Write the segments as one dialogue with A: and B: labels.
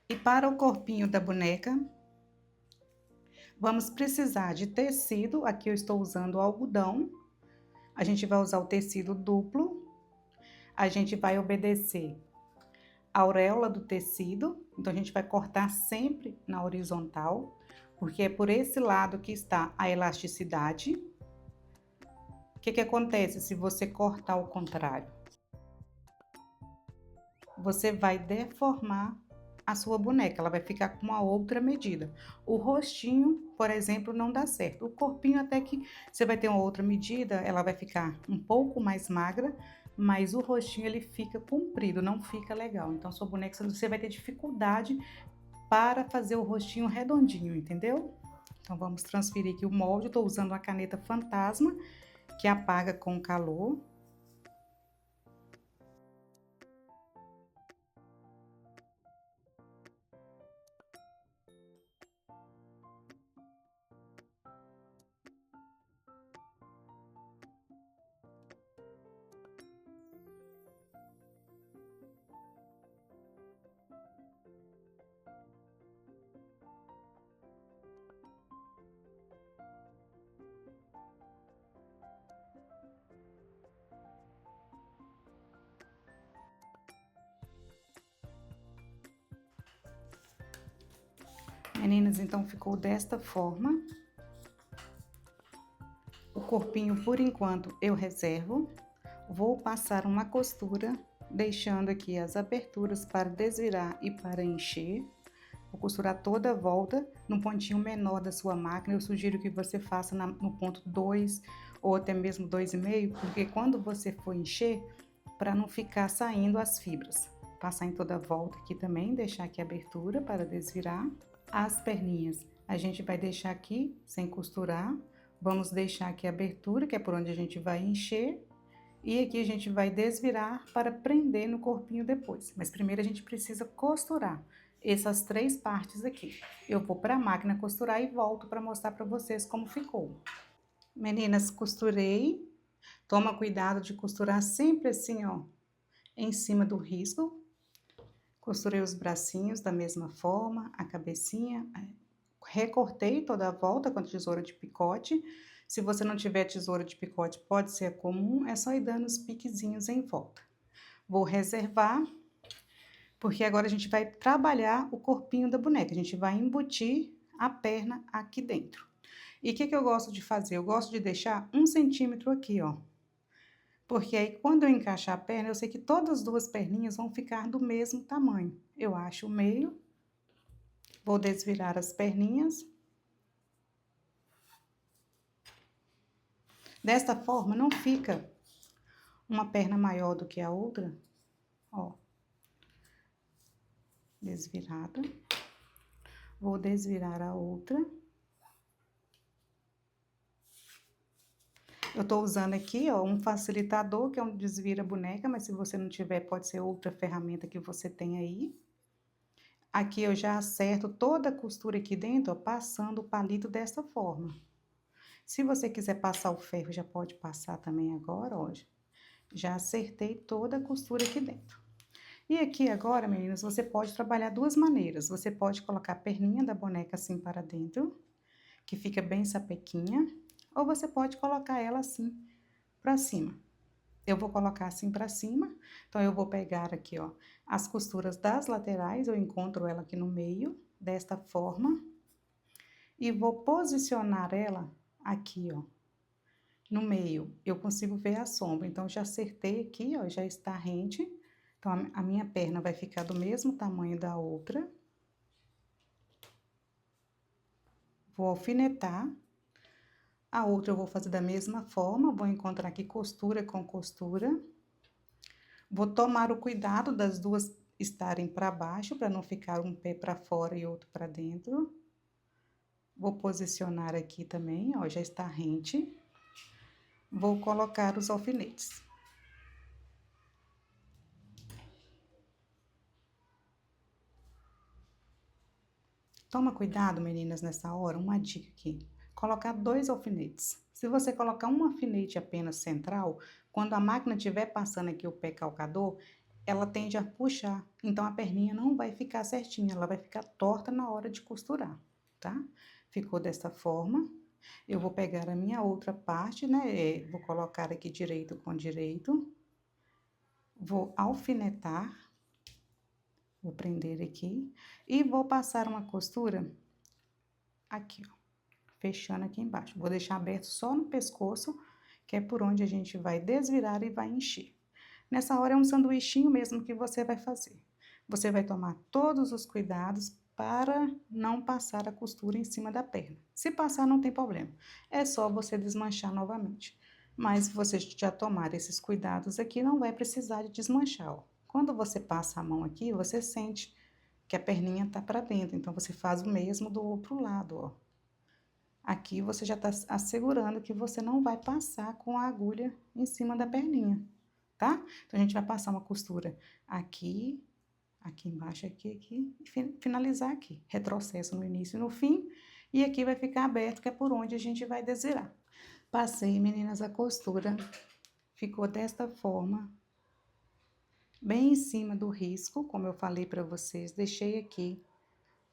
A: E para o corpinho da boneca, vamos precisar de tecido. Aqui eu estou usando algodão. A gente vai usar o tecido duplo. A gente vai obedecer a auréola do tecido. Então, a gente vai cortar sempre na horizontal, porque é por esse lado que está a elasticidade. O que que acontece se você cortar ao contrário? Você vai deformar a sua boneca, ela vai ficar com uma outra medida. O rostinho, por exemplo, não dá certo. O corpinho até que você vai ter uma outra medida, ela vai ficar um pouco mais magra, mas o rostinho ele fica comprido, não fica legal. Então sua boneca você vai ter dificuldade para fazer o rostinho redondinho, entendeu? Então vamos transferir aqui o molde. Eu tô usando uma caneta fantasma que apaga com calor. Meninas, então ficou desta forma. O corpinho, por enquanto, eu reservo. Vou passar uma costura, deixando aqui as aberturas para desvirar e para encher. Vou costurar toda a volta no pontinho menor da sua máquina. Eu sugiro que você faça no ponto 2 ou até mesmo 2,5, porque quando você for encher, para não ficar saindo as fibras. Passar em toda a volta aqui também, deixar aqui a abertura para desvirar. As perninhas a gente vai deixar aqui sem costurar. Vamos deixar aqui a abertura, que é por onde a gente vai encher. E aqui a gente vai desvirar para prender no corpinho depois. Mas primeiro a gente precisa costurar essas 3 partes aqui. Eu vou para a máquina costurar e volto para mostrar para vocês como ficou. Meninas, costurei. Toma cuidado de costurar sempre assim, ó, em cima do risco. Costurei os bracinhos da mesma forma, a cabecinha, recortei toda a volta com a tesoura de picote. Se você não tiver tesoura de picote, pode ser comum, é só ir dando os piquezinhos em volta. Vou reservar, porque agora a gente vai trabalhar o corpinho da boneca, a gente vai embutir a perna aqui dentro. E o que que eu gosto de fazer? Eu gosto de deixar 1 centímetro aqui, ó. Porque aí, quando eu encaixar a perna, eu sei que todas as 2 perninhas vão ficar do mesmo tamanho. Eu acho o meio, vou desvirar as perninhas. Desta forma, não fica uma perna maior do que a outra, ó. Desvirada. Vou desvirar a outra. Eu tô usando aqui, ó, um facilitador, que é um desvira boneca, mas se você não tiver, pode ser outra ferramenta que você tem aí. Aqui eu já acerto toda a costura aqui dentro, ó, passando o palito dessa forma. Se você quiser passar o ferro, já pode passar também agora, ó. Já acertei toda a costura aqui dentro. E aqui agora, meninas, você pode trabalhar 2 maneiras. Você pode colocar a perninha da boneca assim para dentro, que fica bem sapequinha, ou você pode colocar ela assim para cima. Eu vou colocar assim para cima, então eu vou pegar aqui, ó, as costuras das laterais, eu encontro ela aqui no meio, desta forma, e vou posicionar ela aqui, ó, no meio. Eu consigo ver a sombra, então já acertei aqui, ó, já está rente. Então a minha perna vai ficar do mesmo tamanho da outra. Vou alfinetar. A outra eu vou fazer da mesma forma, vou encontrar aqui costura com costura. Vou tomar o cuidado das 2 estarem para baixo, para não ficar um pé para fora e outro para dentro. Vou posicionar aqui também, ó, já está rente. Vou colocar os alfinetes. Toma cuidado, meninas, nessa hora, uma dica aqui. Colocar 2 alfinetes. Se você colocar um alfinete apenas central, quando a máquina estiver passando aqui o pé calcador, ela tende a puxar, então a perninha não vai ficar certinha, ela vai ficar torta na hora de costurar, tá? Ficou dessa forma. Eu vou pegar a minha outra parte, né? Vou colocar aqui direito com direito. Vou alfinetar. Vou prender aqui. E vou passar uma costura aqui, ó. Fechando aqui embaixo. Vou deixar aberto só no pescoço, que é por onde a gente vai desvirar e vai encher. Nessa hora é um sanduichinho mesmo que você vai fazer. Você vai tomar todos os cuidados para não passar a costura em cima da perna. Se passar, não tem problema. É só você desmanchar novamente. Mas se você já tomar esses cuidados aqui, não vai precisar de desmanchar, ó. Quando você passa a mão aqui, você sente que a perninha tá para dentro. Então, você faz o mesmo do outro lado, ó. Aqui você já tá assegurando que você não vai passar com a agulha em cima da perninha, tá? Então, a gente vai passar uma costura aqui, aqui embaixo, aqui, e finalizar aqui. Retrocesso no início e no fim, e aqui vai ficar aberto, que é por onde a gente vai desvirar. Passei, meninas, a costura, ficou desta forma, bem em cima do risco, como eu falei pra vocês, deixei aqui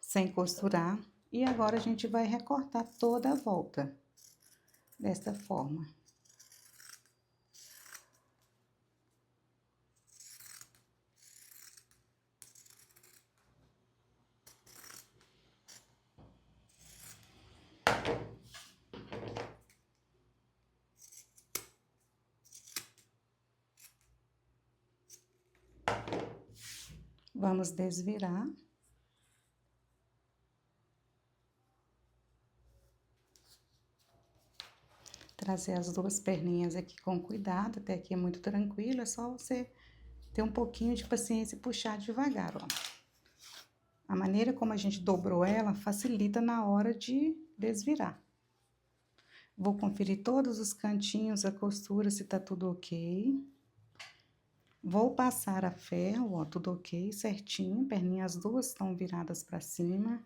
A: sem costurar, e agora a gente vai recortar toda a volta, desta forma. Vamos desvirar. Trazer as duas perninhas aqui com cuidado, até aqui é muito tranquilo, é só você ter um pouquinho de paciência e puxar devagar, ó. A maneira como a gente dobrou ela facilita na hora de desvirar. Vou conferir todos os cantinhos, a costura, se tá tudo ok. Vou passar a ferro, ó, tudo ok, certinho, perninhas as duas estão viradas pra cima.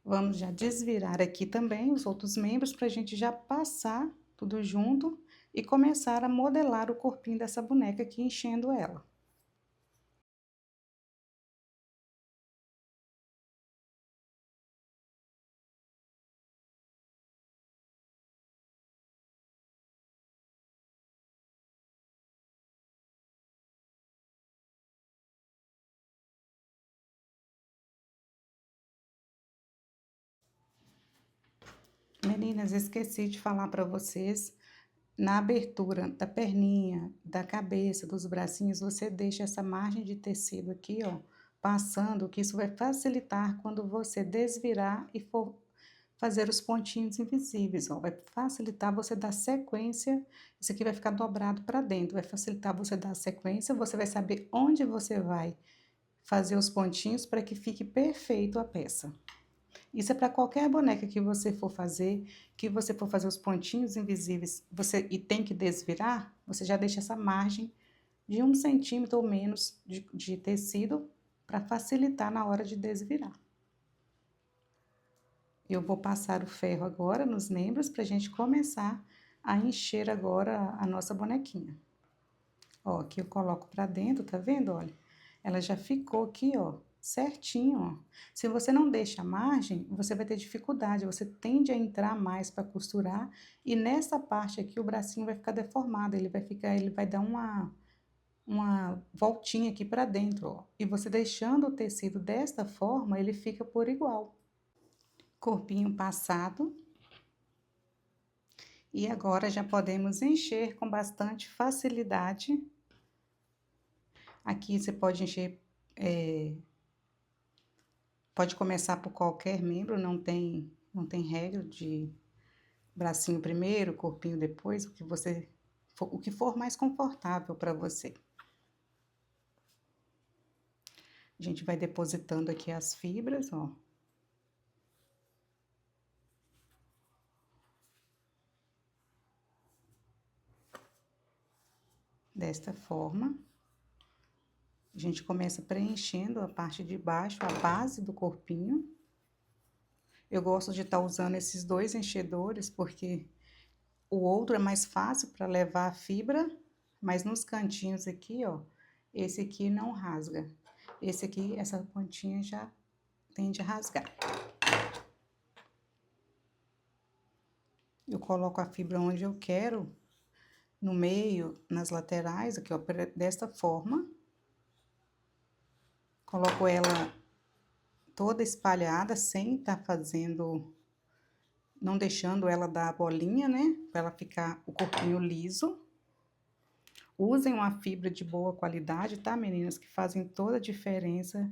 A: Vamos já desvirar aqui também os outros membros pra gente já passar tudo junto e começar a modelar o corpinho dessa boneca aqui, enchendo ela. Meninas, esqueci de falar para vocês, na abertura da perninha, da cabeça, dos bracinhos, você deixa essa margem de tecido aqui, ó, passando, que isso vai facilitar quando você desvirar e for fazer os pontinhos invisíveis, ó, vai facilitar você dar sequência, isso aqui vai ficar dobrado para dentro, vai facilitar você dar sequência, você vai saber onde você vai fazer os pontinhos para que fique perfeito a peça. Isso é para qualquer boneca que você for fazer, que você for fazer os pontinhos invisíveis, e tem que desvirar, você já deixa essa margem de 1 centímetro ou menos de tecido para facilitar na hora de desvirar. Eu vou passar o ferro agora nos membros para a gente começar a encher agora a nossa bonequinha. Ó, aqui eu coloco para dentro, tá vendo? Olha, ela já ficou aqui, ó, certinho, ó. Se você não deixa a margem, você vai ter dificuldade, você tende a entrar mais para costurar e nessa parte aqui o bracinho vai ficar deformado, ele vai dar uma voltinha aqui para dentro, ó. E você deixando o tecido desta forma, ele fica por igual. Corpinho passado. E agora já podemos encher com bastante facilidade. Aqui você pode encher, pode começar por qualquer membro, não tem regra de bracinho primeiro, corpinho depois, o que for mais confortável para você. A gente vai depositando aqui as fibras, ó. Desta forma. A gente começa preenchendo a parte de baixo, a base do corpinho. Eu gosto de estar usando esses dois enchedores, porque o outro é mais fácil para levar a fibra, mas nos cantinhos aqui, ó, Esse aqui não rasga. Esse aqui, essa pontinha já tende a rasgar. Eu coloco a fibra onde eu quero, no meio, nas laterais, aqui ó, desta forma. Coloco ela toda espalhada, sem estar fazendo, não deixando ela dar a bolinha, né? Pra ela ficar o corpinho liso. Usem uma fibra de boa qualidade, tá, meninas? Que fazem toda a diferença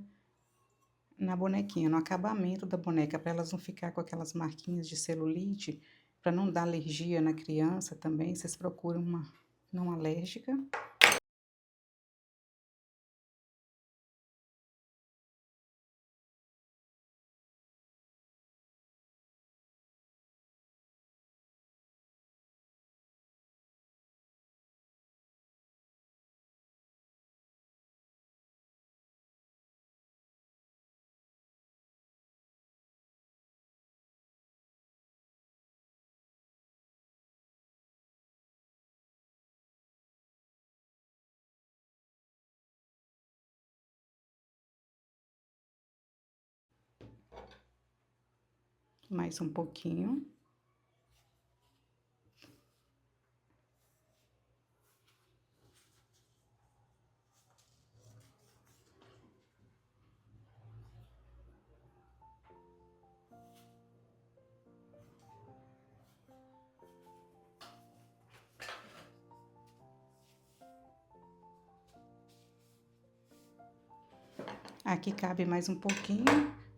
A: na bonequinha, no acabamento da boneca, para elas não ficar com aquelas marquinhas de celulite, para não dar alergia na criança também. Vocês procuram uma não alérgica. Mais um pouquinho. Aqui cabe mais um pouquinho,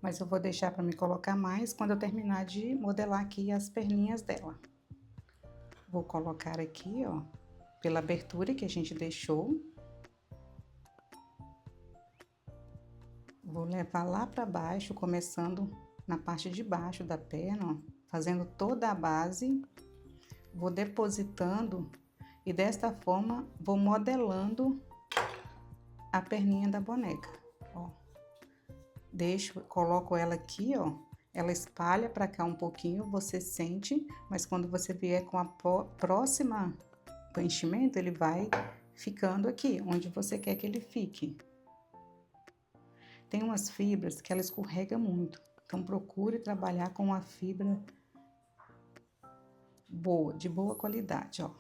A: mas eu vou deixar para me colocar mais quando eu terminar de modelar aqui as perninhas dela. Vou colocar aqui, ó, pela abertura que a gente deixou. Vou levar lá para baixo, começando na parte de baixo da perna, ó, fazendo toda a base. Vou depositando e desta forma vou modelando a perninha da boneca, ó. Coloco ela aqui, ó. Ela espalha para cá um pouquinho, você sente, mas quando você vier com a próxima preenchimento, ele vai ficando aqui, onde você quer que ele fique. Tem umas fibras que ela escorrega muito, então procure trabalhar com uma fibra boa, de boa qualidade, ó.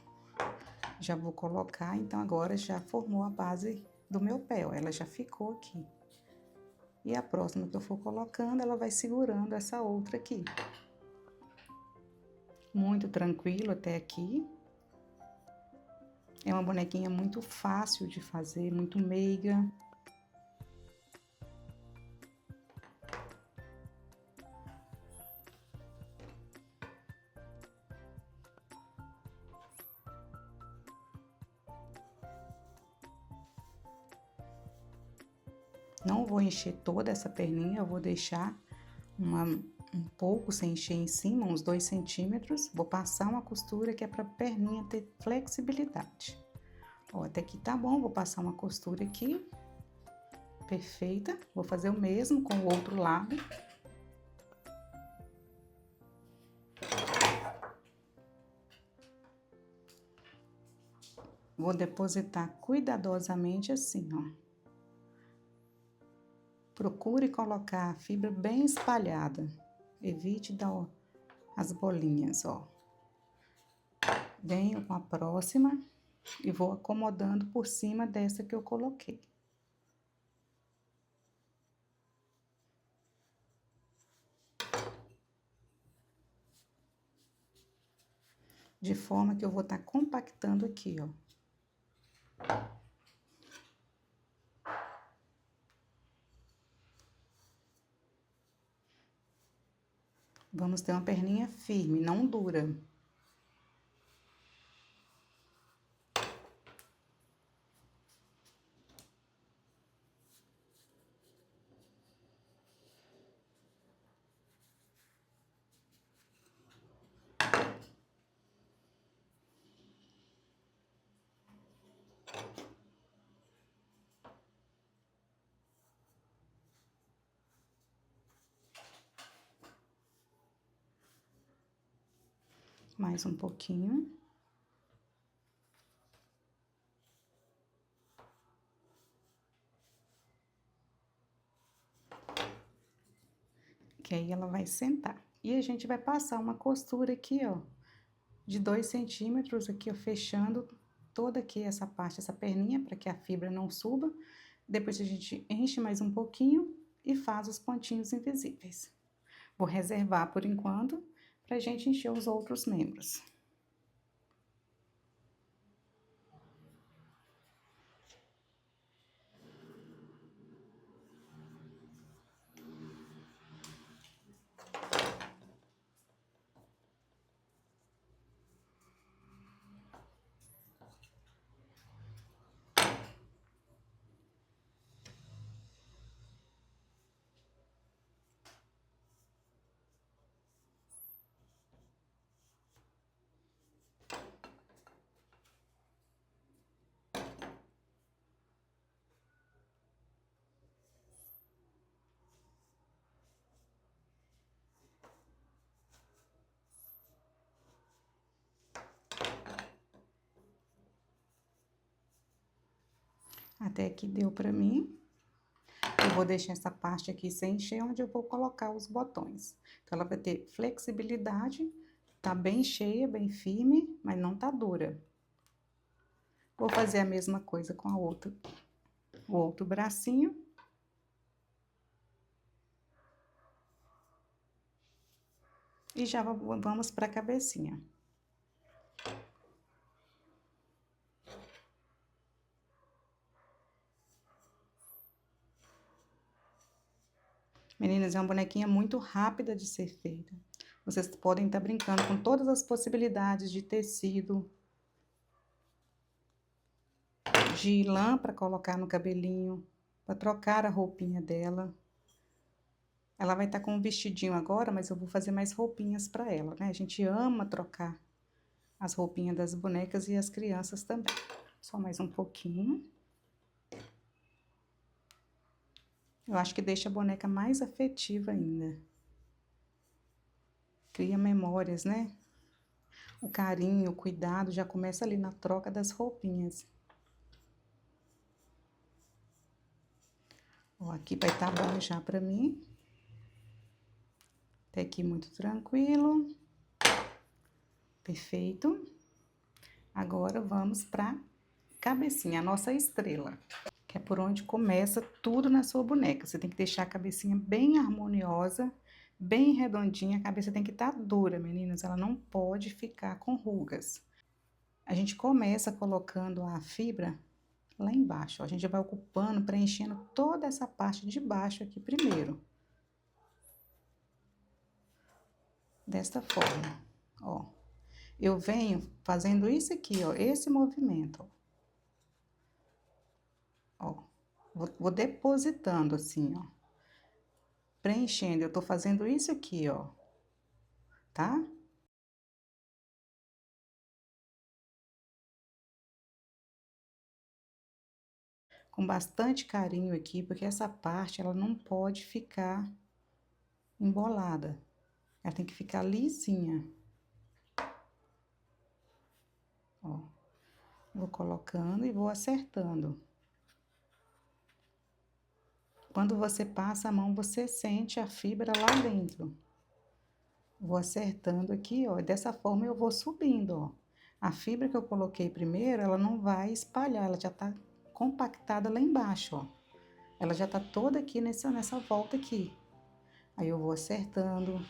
A: Já vou colocar, então agora já formou a base do meu pé, ó, ela já ficou aqui. E a próxima que eu for colocando, ela vai segurando essa outra aqui. Muito tranquilo até aqui. É uma bonequinha muito fácil de fazer, muito meiga. Não vou encher toda essa perninha, eu vou deixar um pouco sem encher em cima, uns 2 centímetros. Vou passar uma costura que é pra perninha ter flexibilidade. Ó, até aqui tá bom, vou passar uma costura aqui. Perfeita. Vou fazer o mesmo com o outro lado. Vou depositar cuidadosamente assim, ó. Procure colocar a fibra bem espalhada. Evite dar as bolinhas, ó. Venho com a próxima e vou acomodando por cima dessa que eu coloquei. De forma que eu vou estar compactando aqui, ó. Vamos ter uma perninha firme, não dura. Mais um pouquinho. que aí ela vai sentar. E a gente vai passar uma costura aqui, ó, de 2 centímetros aqui, ó, fechando toda aqui essa parte, essa perninha, para que a fibra não suba. Depois a gente enche mais um pouquinho e faz os pontinhos invisíveis. Vou reservar por enquanto, pra gente encher os outros membros. Até aqui deu pra mim. Eu vou deixar essa parte aqui sem encher, onde eu vou colocar os botões. Então, ela vai ter flexibilidade, tá bem cheia, bem firme, mas não tá dura. Vou fazer a mesma coisa com o outro bracinho. E já vamos pra cabecinha. Meninas, é uma bonequinha muito rápida de ser feita. Vocês podem estar brincando com todas as possibilidades de tecido, de lã para colocar no cabelinho, para trocar a roupinha dela. Ela vai estar com um vestidinho agora, mas eu vou fazer mais roupinhas para ela, né? A gente ama trocar as roupinhas das bonecas e as crianças também. Só mais um pouquinho. Eu acho que deixa a boneca mais afetiva ainda. Cria memórias, né? O carinho, o cuidado já começa ali na troca das roupinhas. Ó, aqui vai estar bom já pra mim. Até aqui muito tranquilo. Perfeito. Agora vamos pra cabecinha, a nossa estrela. Que é por onde começa tudo na sua boneca. Você tem que deixar a cabecinha bem harmoniosa, bem redondinha. A cabeça tem que estar dura, meninas. Ela não pode ficar com rugas. A gente começa colocando a fibra lá embaixo. Ó. A gente vai ocupando, preenchendo toda essa parte de baixo aqui primeiro. Desta forma, ó. Eu venho fazendo isso aqui, ó, esse movimento, ó. Vou depositando assim, ó. Preenchendo, eu tô fazendo isso aqui, ó, tá? Com bastante carinho aqui, porque essa parte, ela não pode ficar embolada. Ela tem que ficar lisinha. Ó, vou colocando e vou acertando. Quando você passa a mão, você sente a fibra lá dentro. Vou acertando aqui, ó, e dessa forma eu vou subindo, ó. A fibra que eu coloquei primeiro, ela não vai espalhar, ela já tá compactada lá embaixo, ó. Ela já tá toda aqui nessa volta aqui. Aí eu vou acertando,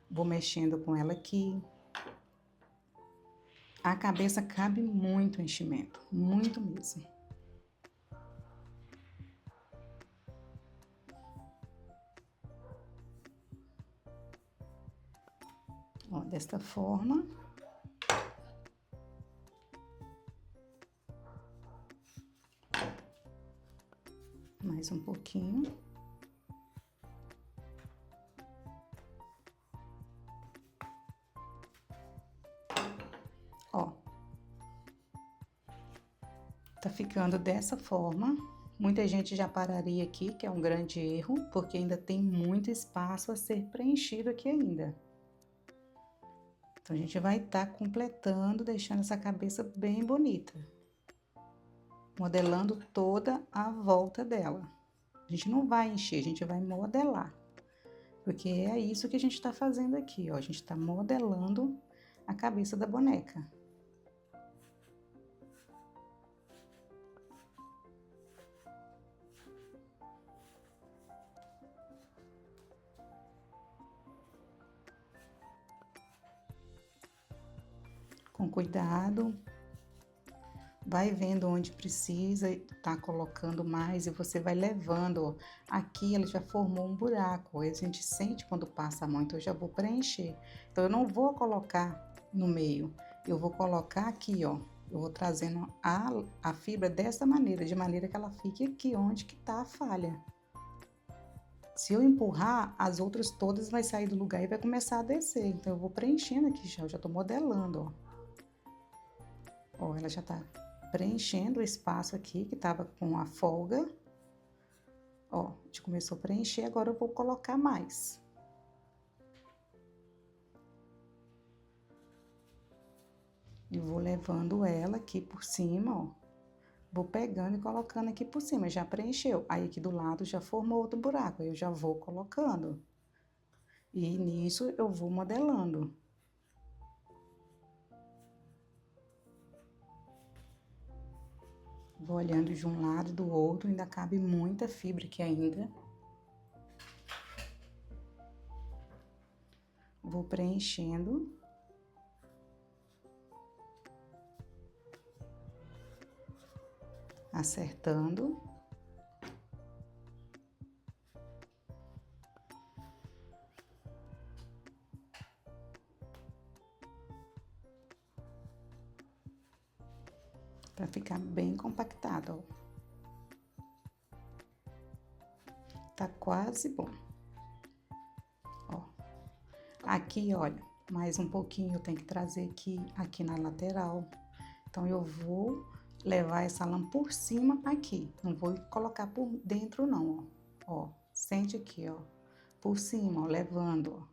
A: vou mexendo com ela aqui. A cabeça cabe muito enchimento, muito mesmo. Ó, desta forma. Mais um pouquinho. Ó. Tá ficando dessa forma. Muita gente já pararia aqui, que é um grande erro, porque ainda tem muito espaço a ser preenchido aqui ainda. Então, a gente vai estar completando, deixando essa cabeça bem bonita. Modelando toda a volta dela. A gente não vai encher, a gente vai modelar. Porque é isso que a gente tá fazendo aqui, ó. A gente tá modelando a cabeça da boneca. Com cuidado, vai vendo onde precisa, tá colocando mais e você vai levando, ó. Aqui ela já formou um buraco, ó, a gente sente quando passa a mão, então eu já vou preencher. Então eu não vou colocar no meio, eu vou colocar aqui, ó. Eu vou trazendo a fibra dessa maneira, de maneira que ela fique aqui onde que tá a falha. Se eu empurrar, as outras todas vai sair do lugar e vai começar a descer. Então eu vou preenchendo aqui já, eu já tô modelando, ó. Ó, ela já tá preenchendo o espaço aqui, que tava com a folga. Ó, a gente começou a preencher, agora eu vou colocar mais. E vou levando ela aqui por cima, ó. Vou pegando e colocando aqui por cima, já preencheu. Aí aqui do lado já formou outro buraco, aí eu já vou colocando. E nisso eu vou modelando. Vou olhando de um lado e do outro, ainda cabe muita fibra aqui ainda. Vou preenchendo. Acertando. Pra ficar bem compactado, ó. Tá quase bom. Ó. Aqui, olha, mais um pouquinho eu tenho que trazer aqui na lateral. Então, eu vou levar essa lã por cima aqui. Não vou colocar por dentro, não, ó. Ó, sente aqui, ó. Por cima, ó, levando, ó.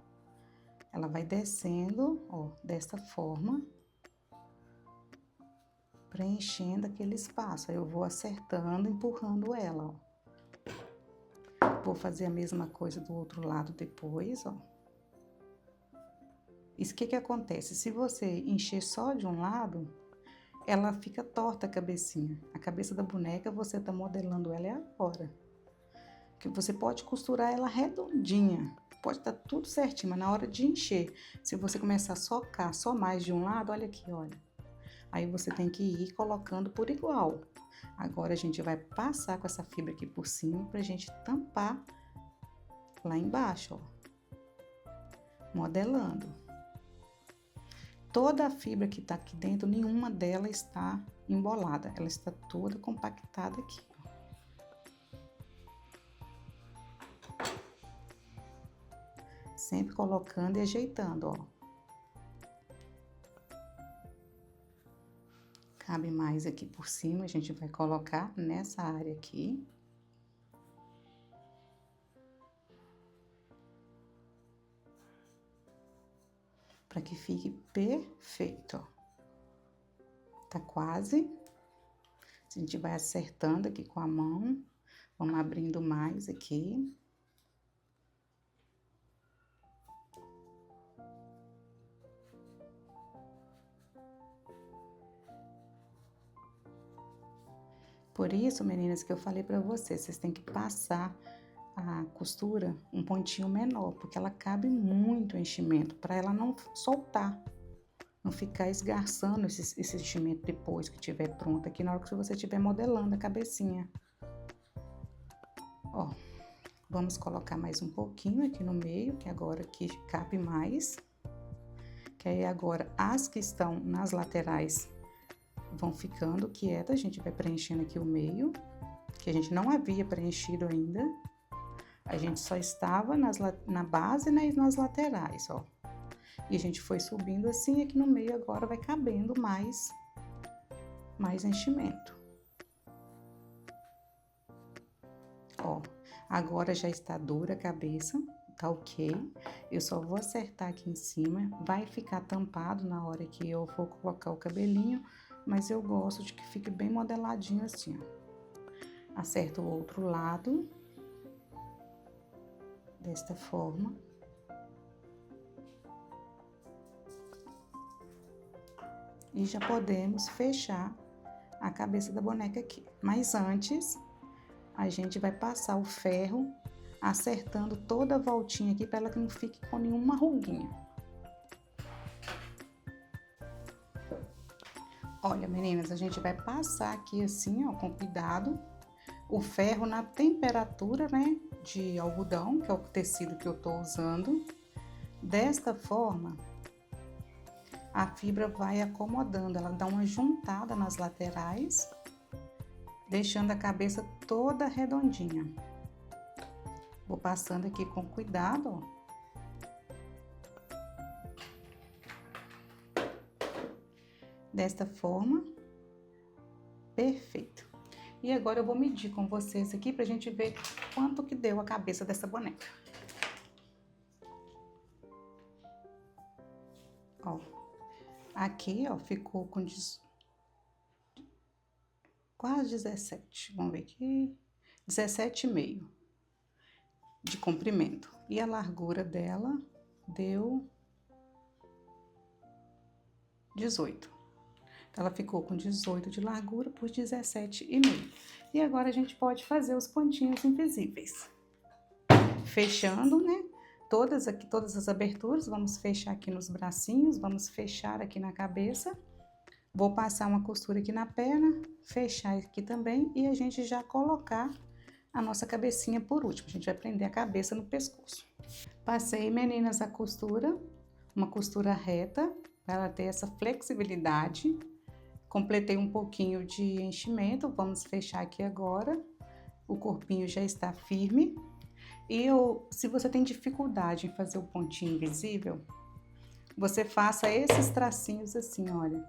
A: Ela vai descendo, ó, desta forma. Preenchendo aquele espaço. Aí, eu vou acertando, empurrando ela, ó. Vou fazer a mesma coisa do outro lado depois, ó. Isso que acontece? Se você encher só de um lado, ela fica torta a cabecinha. A cabeça da boneca, você tá modelando ela agora. Que você pode costurar ela redondinha. Pode estar tudo certinho, mas na hora de encher, se você começar a socar só mais de um lado, olha aqui, olha. Aí você tem que ir colocando por igual. Agora a gente vai passar com essa fibra aqui por cima pra gente tampar lá embaixo, ó. Modelando. Toda a fibra que tá aqui dentro, nenhuma dela está embolada. Ela está toda compactada aqui, ó. Sempre colocando e ajeitando, ó. Cabe mais aqui por cima, a gente vai colocar nessa área aqui. Para que fique perfeito, ó. Tá quase. A gente vai acertando aqui com a mão. Vamos abrindo mais aqui. Por isso, meninas, que eu falei pra vocês têm que passar a costura um pontinho menor, porque ela cabe muito o enchimento, para ela não soltar, não ficar esgarçando esse enchimento depois que tiver pronto aqui, na hora que você estiver modelando a cabecinha. Ó, vamos colocar mais um pouquinho aqui no meio, que agora aqui cabe mais. Que aí agora as que estão nas laterais vão ficando quietas, a gente vai preenchendo aqui o meio, que a gente não havia preenchido ainda. A gente só estava na base, né, e nas laterais, ó. E a gente foi subindo assim, aqui no meio agora vai cabendo mais enchimento. Ó, agora já está dura a cabeça, tá ok. Eu só vou acertar aqui em cima, vai ficar tampado na hora que eu for colocar o cabelinho, mas eu gosto de que fique bem modeladinho assim, ó. Acerto o outro lado. desta forma. E já podemos fechar a cabeça da boneca aqui. Mas antes, a gente vai passar o ferro acertando toda a voltinha aqui para ela que não fique com nenhuma ruguinha. Olha, meninas, a gente vai passar aqui assim, ó, com cuidado, o ferro na temperatura, né, de algodão, que é o tecido que eu tô usando. Desta forma, a fibra vai acomodando, ela dá uma juntada nas laterais, deixando a cabeça toda redondinha. Vou passando aqui com cuidado, ó. Desta forma, perfeito. E agora eu vou medir com vocês aqui pra gente ver quanto que deu a cabeça dessa boneca. Ó, aqui, ó, ficou com quase 17, vamos ver aqui, 17,5 de comprimento. E a largura dela deu 18. Ela ficou com 18 de largura por 17,5. E agora a gente pode fazer os pontinhos invisíveis. Fechando, né? Todas as aberturas, vamos fechar aqui nos bracinhos, vamos fechar aqui na cabeça. Vou passar uma costura aqui na perna, fechar aqui também e a gente já colocar a nossa cabecinha por último. A gente vai prender a cabeça no pescoço. Passei, meninas, a costura, uma costura reta, para ela ter essa flexibilidade. Completei um pouquinho de enchimento, vamos fechar aqui agora. O corpinho já está firme. E se você tem dificuldade em fazer o pontinho invisível, você faça esses tracinhos assim, olha.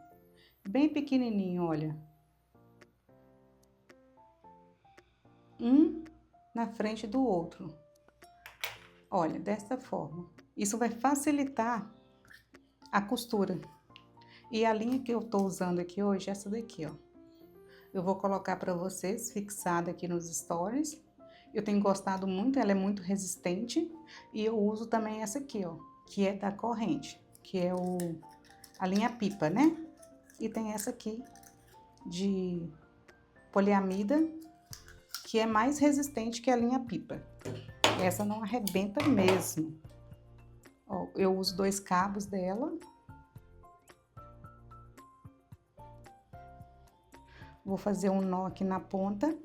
A: Bem pequenininho, olha. Um na frente do outro. Olha, desta forma. Isso vai facilitar a costura. E a linha que eu tô usando aqui hoje é essa daqui, ó. Eu vou colocar para vocês fixada aqui nos stories. Eu tenho gostado muito, ela é muito resistente. E eu uso também essa aqui, ó, que é da corrente, que é a linha pipa, né? E tem essa aqui de poliamida, que é mais resistente que a linha pipa. Essa não arrebenta mesmo. Ó, eu uso 2 cabos dela. Vou fazer um nó aqui na ponta.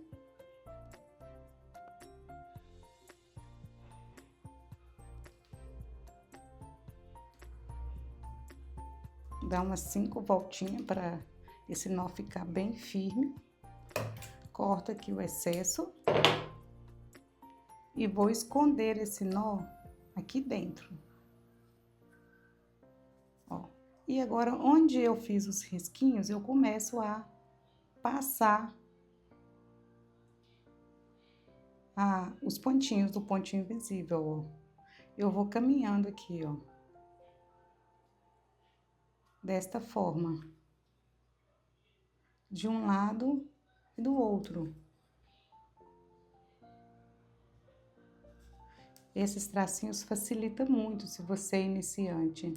A: Dá umas 5 voltinhas para esse nó ficar bem firme. Corto aqui o excesso. E vou esconder esse nó aqui dentro. Ó. E agora, onde eu fiz os risquinhos, eu começo a passar os pontinhos do pontinho invisível, ó. Eu vou caminhando aqui, ó. Desta forma. De um lado e do outro. Esses tracinhos facilitam muito se você é iniciante.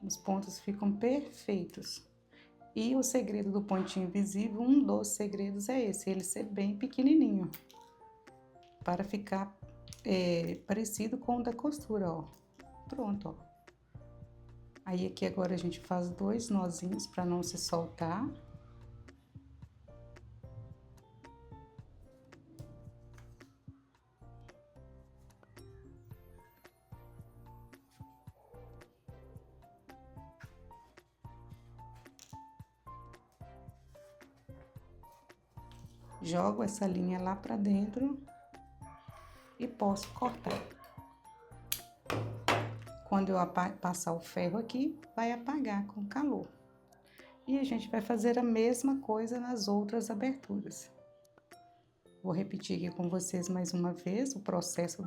A: Os pontos ficam perfeitos. E o segredo do pontinho invisível, um dos segredos é esse, ele ser bem pequenininho. Para ficar parecido com o da costura, ó. Pronto, ó. Aí aqui agora a gente faz 2 nozinhos para não se soltar. Jogo essa linha lá pra dentro e posso cortar. Quando eu passar o ferro aqui, vai apagar com calor. E a gente vai fazer a mesma coisa nas outras aberturas. Vou repetir aqui com vocês mais uma vez o processo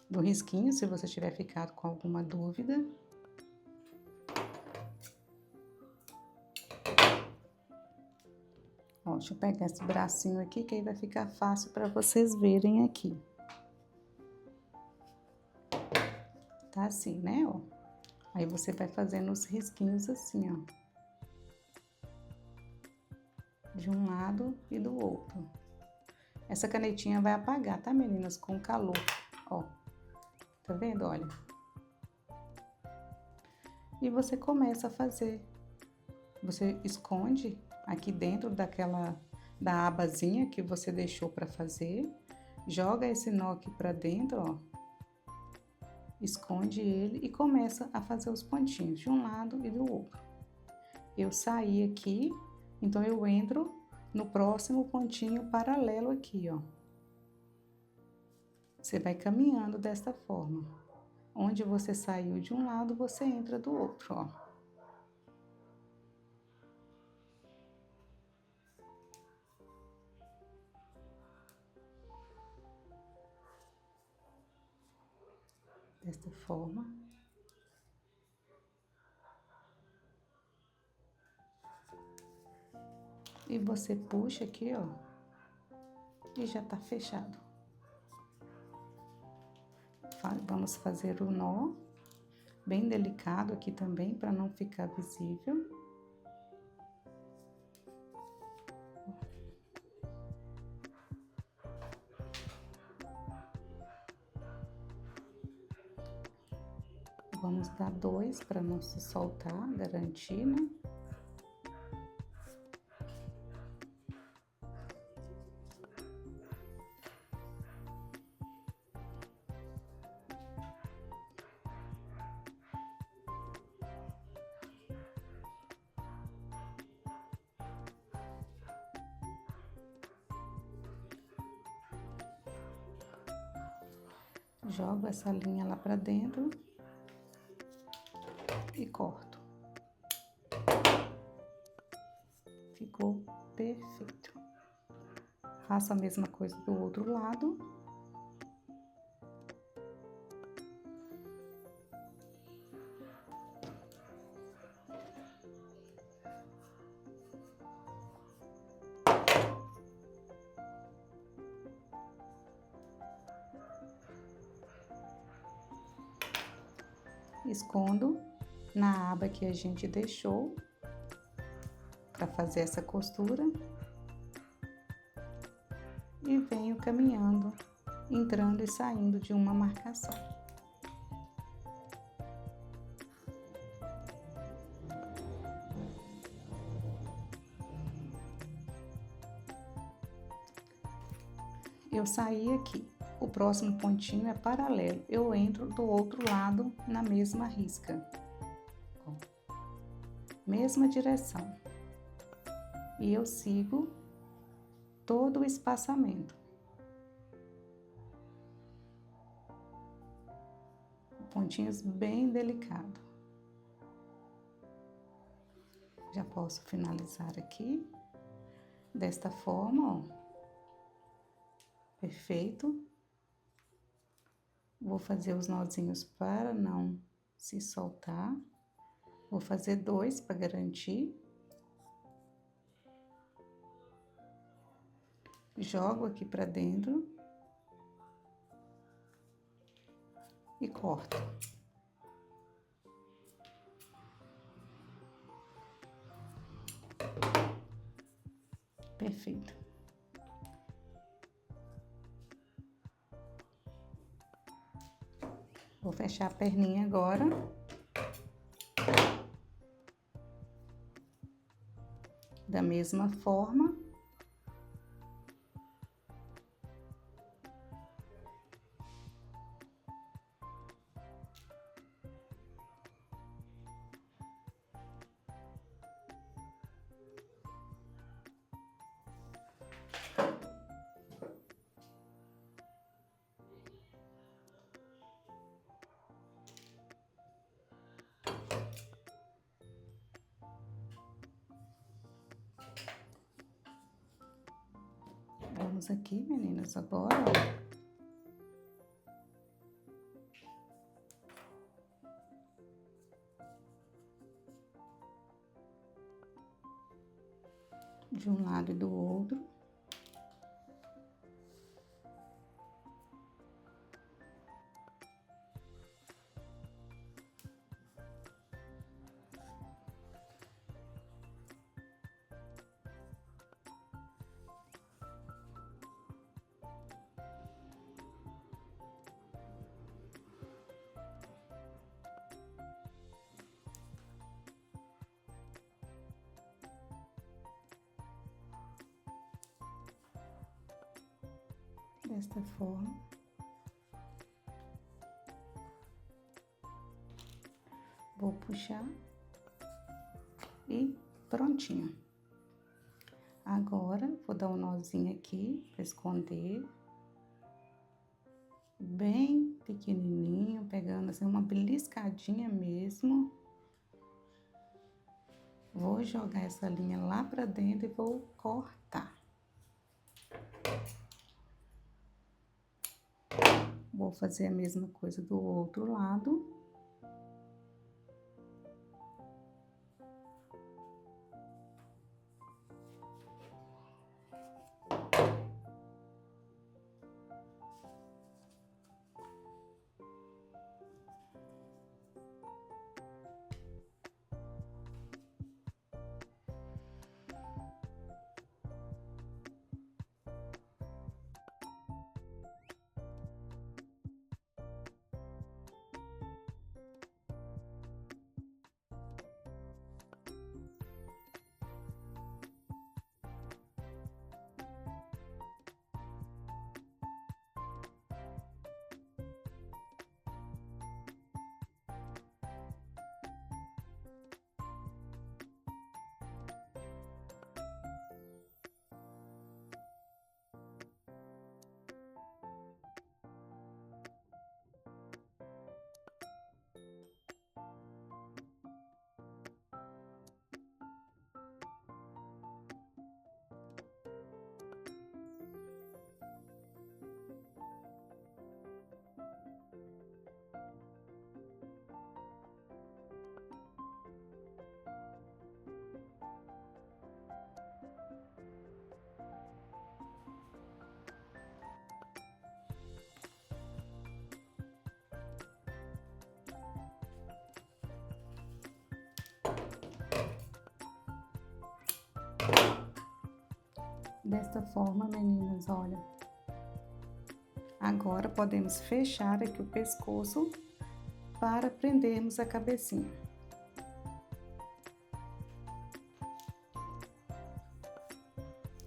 A: do risquinho, se você tiver ficado com alguma dúvida. Ó, deixa eu pegar esse bracinho aqui, que aí vai ficar fácil para vocês verem aqui. Tá assim, né, ó. Aí você vai fazendo os risquinhos assim, ó. De um lado e do outro. Essa canetinha vai apagar, tá, meninas? Com o calor, ó. Tá vendo? Olha. E você começa a fazer. Você esconde aqui dentro da abazinha que você deixou para fazer. Joga esse nó aqui para dentro, ó. Esconde ele e começa a fazer os pontinhos de um lado e do outro. Eu saí aqui, então eu entro no próximo pontinho paralelo aqui, ó. Você vai caminhando desta forma. Onde você saiu de um lado, você entra do outro, ó. Desta forma. E você puxa aqui, ó. E já tá fechado. Vamos fazer o nó. Bem delicado aqui também, para não ficar visível. Vamos dar 2 para não se soltar, garantir, né? Jogo essa linha lá para dentro e corto. Ficou perfeito. Faço a mesma coisa do outro lado. Escondo na aba que a gente deixou para fazer essa costura e venho caminhando, entrando e saindo de uma marcação. Eu saí aqui. O próximo pontinho é paralelo. Eu entro do outro lado na mesma risca. Ó, mesma direção. E eu sigo todo o espaçamento. Pontinhos bem delicados. Já posso finalizar aqui. Desta forma, ó. Perfeito. Vou fazer os nozinhos para não se soltar. Vou fazer 2 para garantir. Jogo aqui para dentro. E corto. Perfeito. Vou fechar a perninha agora. Da mesma forma. Vamos aqui, meninas, agora, ó. De um lado e do outro. desta forma. Vou puxar e prontinho. Agora, vou dar um nozinho aqui para esconder. Bem pequenininho, pegando assim uma beliscadinha mesmo. Vou jogar essa linha lá pra dentro e vou cortar. Vou fazer a mesma coisa do outro lado. Desta forma, meninas, olha. Agora, podemos fechar aqui o pescoço para prendermos a cabecinha.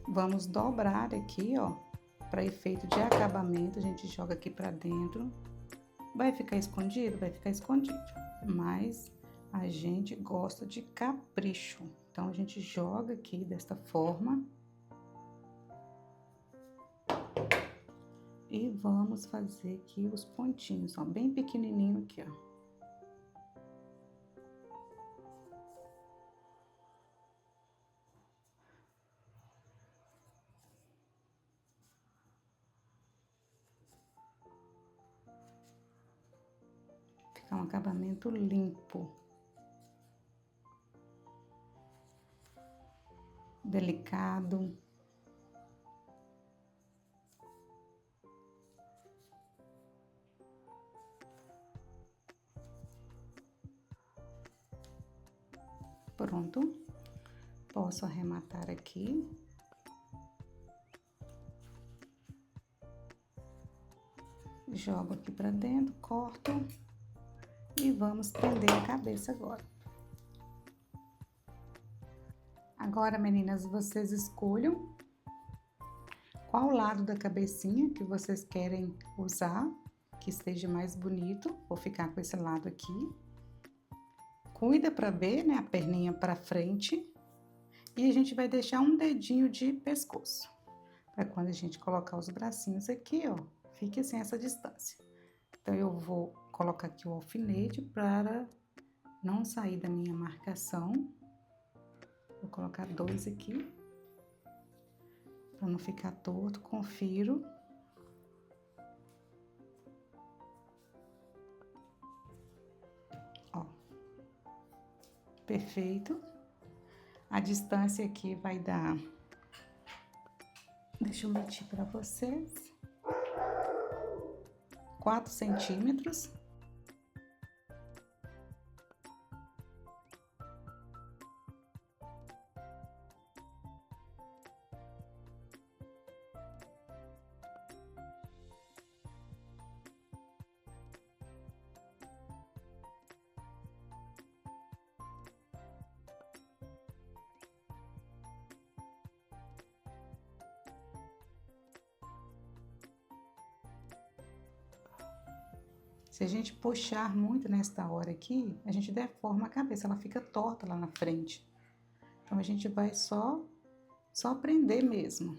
A: Vamos dobrar aqui, ó, para efeito de acabamento, a gente joga aqui para dentro. Vai ficar escondido? Vai ficar escondido, mas a gente gosta de capricho. Então, a gente joga aqui desta forma. E vamos fazer aqui os pontinhos, ó, bem pequenininho aqui, ó. Fica um acabamento limpo. Delicado. Pronto. Posso arrematar aqui. Jogo aqui pra dentro, corto. E vamos prender a cabeça agora. Agora, meninas, vocês escolham qual lado da cabecinha que vocês querem usar, que esteja mais bonito. Vou ficar com esse lado aqui. Cuida para ver, né, a perninha para frente. E a gente vai deixar um dedinho de pescoço. Para quando a gente colocar os bracinhos aqui, ó, fique assim essa distância. Então, eu vou colocar aqui o alfinete para não sair da minha marcação. Vou colocar 2 aqui. Para não ficar torto, confiro. Ó. Perfeito. A distância aqui vai dar... Deixa eu medir para vocês. 4 centímetros. Se a gente puxar muito nesta hora aqui, a gente deforma a cabeça, ela fica torta lá na frente. Então, a gente vai só prender mesmo.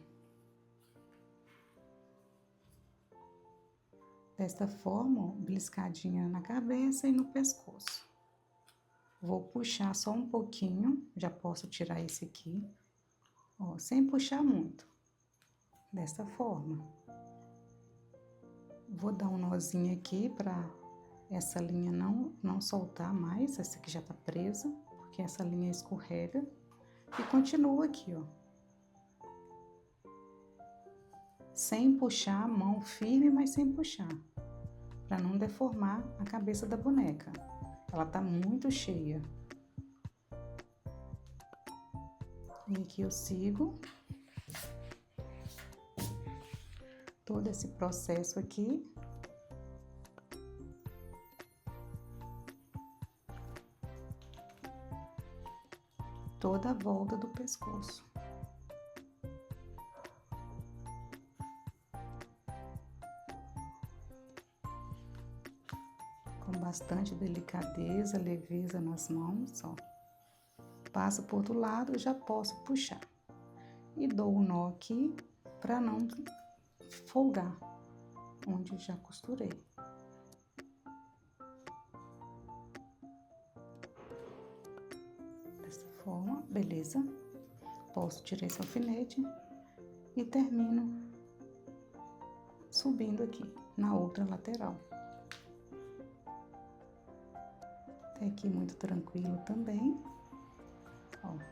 A: Desta forma, ó, beliscadinha na cabeça e no pescoço. Vou puxar só um pouquinho, já posso tirar esse aqui, ó, sem puxar muito. Desta forma. Vou dar um nozinho aqui para essa linha não soltar mais, essa aqui já tá presa, porque essa linha escorrega. E continuo aqui, ó. Sem puxar, mão firme, mas sem puxar. Para não deformar a cabeça da boneca. Ela tá muito cheia. E aqui eu sigo todo esse processo aqui. Toda a volta do pescoço. Com bastante delicadeza, leveza nas mãos, ó. Passo pro outro lado, já posso puxar. E dou o nó aqui para não folgar, onde eu já costurei. Dessa forma, beleza? Posso tirar esse alfinete e termino subindo aqui na outra lateral. Até aqui muito tranquilo também, ó.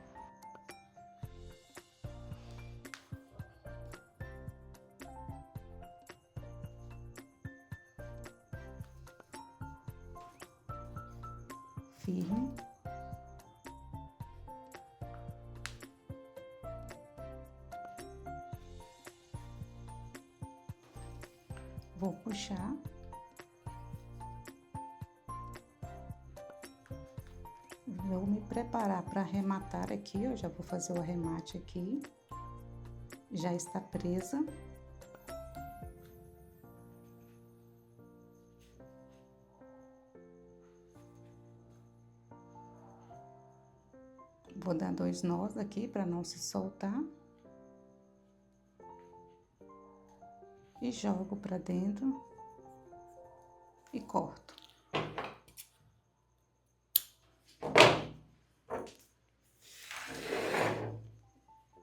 A: Firme. Vou puxar. Vou me preparar para arrematar aqui, ó. Já vou fazer o arremate aqui. Já está presa. Vou dar 2 nós aqui para não se soltar. E jogo para dentro e corto.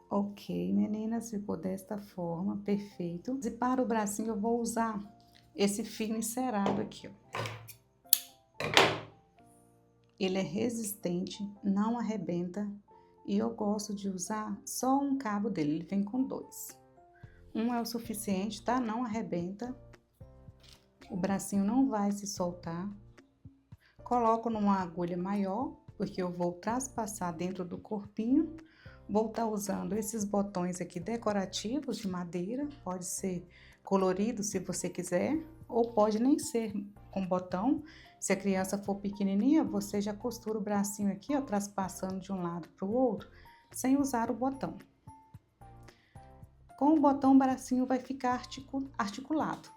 A: Ok, meninas, ficou desta forma, perfeito. E para o bracinho eu vou usar esse fio encerado aqui, ó. Ele é resistente, não arrebenta e eu gosto de usar só um cabo dele, ele vem com 2. Um é o suficiente, tá? Não arrebenta. O bracinho não vai se soltar. Coloco numa agulha maior, porque eu vou traspassar dentro do corpinho. Vou estar usando esses botões aqui decorativos de madeira. Pode ser colorido se você quiser, ou pode nem ser com botão. Se a criança for pequenininha, você já costura o bracinho aqui, ó, traspassando de um lado para o outro, sem usar o botão. Com o botão, o bracinho vai ficar articulado.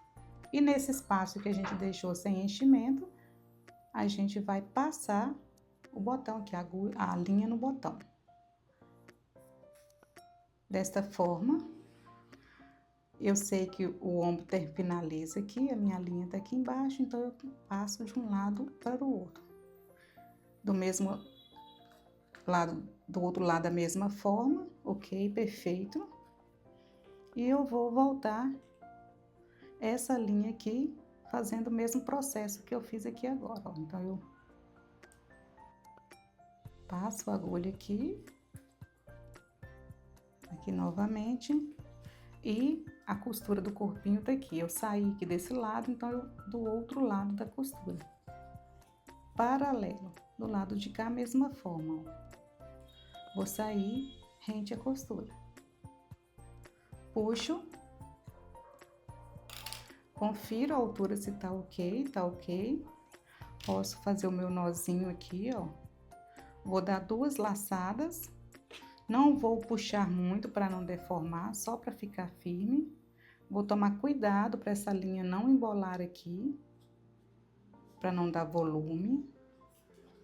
A: E nesse espaço que a gente deixou sem enchimento, a gente vai passar o botão aqui, a linha no botão. Desta forma, eu sei que o ombro finaliza aqui, a minha linha tá aqui embaixo, então eu passo de um lado para o outro. Do mesmo lado, do outro lado da mesma forma, ok, perfeito. E eu vou voltar essa linha aqui, fazendo o mesmo processo que eu fiz aqui agora, ó. Então, eu passo a agulha aqui novamente, e a costura do corpinho tá aqui. Eu saí aqui desse lado, então eu do outro lado da costura. Paralelo, do lado de cá, a mesma forma, ó. Vou sair rente à costura. Puxo. Confiro a altura se tá ok, tá ok. Posso fazer o meu nozinho aqui, ó. Vou dar 2 laçadas. Não vou puxar muito para não deformar, só para ficar firme. Vou tomar cuidado para essa linha não embolar aqui. para não dar volume.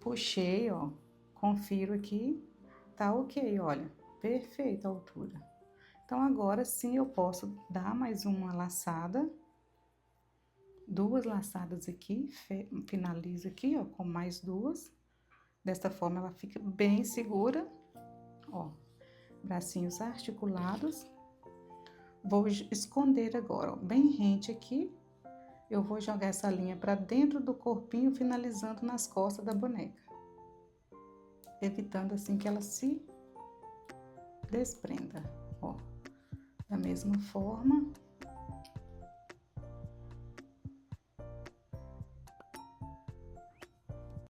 A: Puxei, ó, confiro aqui, tá ok, olha, perfeita a altura. Então, agora sim eu posso dar mais uma laçada, 2 laçadas aqui, finalizo aqui, ó, com mais 2. Dessa forma, ela fica bem segura, ó, bracinhos articulados. Vou esconder agora, ó, bem rente aqui. Eu vou jogar essa linha para dentro do corpinho, finalizando nas costas da boneca, evitando assim que ela se desprenda, ó. Da mesma forma,